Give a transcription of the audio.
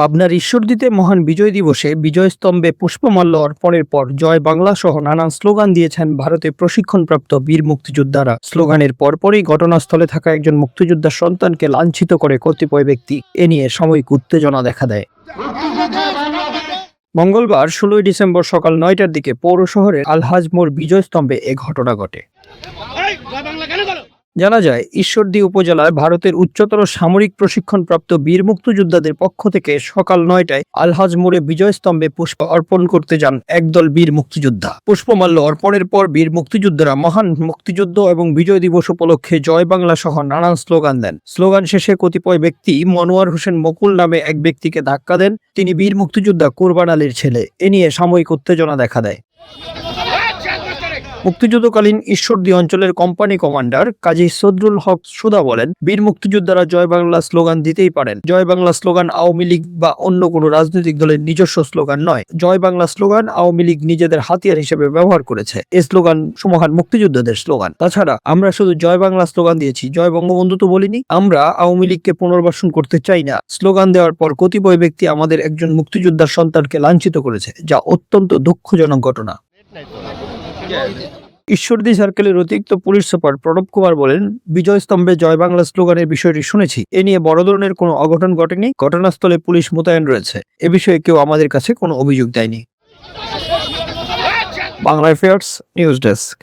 পাবনার ঈশ্বরদীতে মহান বিজয় দিবসে বিজয়স্তম্ভে পুষ্পমাল্য অর্পণের পর জয় বাংলা সহ নানান স্লোগান দিয়েছেন ভারতে প্রশিক্ষণপ্রাপ্ত বীর মুক্তিযোদ্ধারা। স্লোগানের পরপরই ঘটনাস্থলে থাকা একজন মুক্তিযোদ্ধার সন্তানকে লাঞ্ছিত করে কতিপয় ব্যক্তি। এ নিয়ে সাময়িক উত্তেজনা দেখা দেয়। মঙ্গলবার 16 ডিসেম্বর সকাল 9টার দিকে পৌর শহরের আলহাজ মোড় বিজয়স্তম্ভে এ ঘটনা ঘটে। জানা যায়, ঈশ্বরদী উপজেলায় ভারতের উচ্চতর সামরিক প্রশিক্ষণপ্রাপ্ত বীর মুক্তিযোদ্ধাদের পক্ষ থেকে সকাল 9টায় আলহাজ মোড়ে বিজয়স্তম্ভে পুষ্প অর্পণ করতে যান একদল বীর মুক্তিযোদ্ধা। পুষ্পমাল্য অর্পণের পর বীর মুক্তিযোদ্ধারা মহান মুক্তিযুদ্ধ এবং বিজয় দিবস উপলক্ষে জয় বাংলা সহ নানান স্লোগান দেন। স্লোগান শেষে কতিপয় ব্যক্তি মনোয়ার হোসেন মুকুল নামে এক ব্যক্তিকে ধাক্কা দেন। তিনি বীর মুক্তিযোদ্ধা কুরবান আলীর ছেলে। এ নিয়ে সাময়িক উত্তেজনা দেখা দেয়। মুক্তিযুদ্ধকালীন ঈশ্বরদী অঞ্চলের কোম্পানি কমান্ডার কাজী সদরুল হক সুদা বলেন, বীর মুক্তিযোদ্ধারা জয় বাংলা স্লোগান দিতেই পারেন। জয় বাংলা স্লোগান আওয়ামী লীগ বা অন্য কোনো রাজনৈতিক দলের নিজস্ব স্লোগান নয়। জয় বাংলা স্লোগান আওয়ামী লীগ নিজেদের হাতিয়ার হিসেবে ব্যবহার করেছে। এই স্লোগান মহান মুক্তিযোদ্ধাদের স্লোগান। তাছাড়া আমরা শুধু জয় বাংলা স্লোগান দিয়েছি, জয় বঙ্গবন্ধু তো বলিনি। আমরা আওয়ামী লীগকে পুনর্বাসন করতে চাই না। স্লোগান দেওয়ার পর কতিপয় ব্যক্তি আমাদের একজন মুক্তিযোদ্ধার সন্তানকে লাঞ্ছিত করেছে, যা অত্যন্ত দুঃখজনক ঘটনা। ঈশ্বরদী সার্কেলের অতিরিক্ত পুলিশ সুপার প্রণব কুমার বলেন, বিজয়স্তম্ভে জয় বাংলা স্লোগানের বিষয়টি শুনেছি। এ নিয়ে বড় ধরনের কোনো অঘটন ঘটেনি। ঘটনাস্থলে পুলিশ মোতায়েন রয়েছে। এ বিষয়ে কেউ আমাদের কাছে কোনো অভিযোগ দেয়নি। Bangla affairs news desk.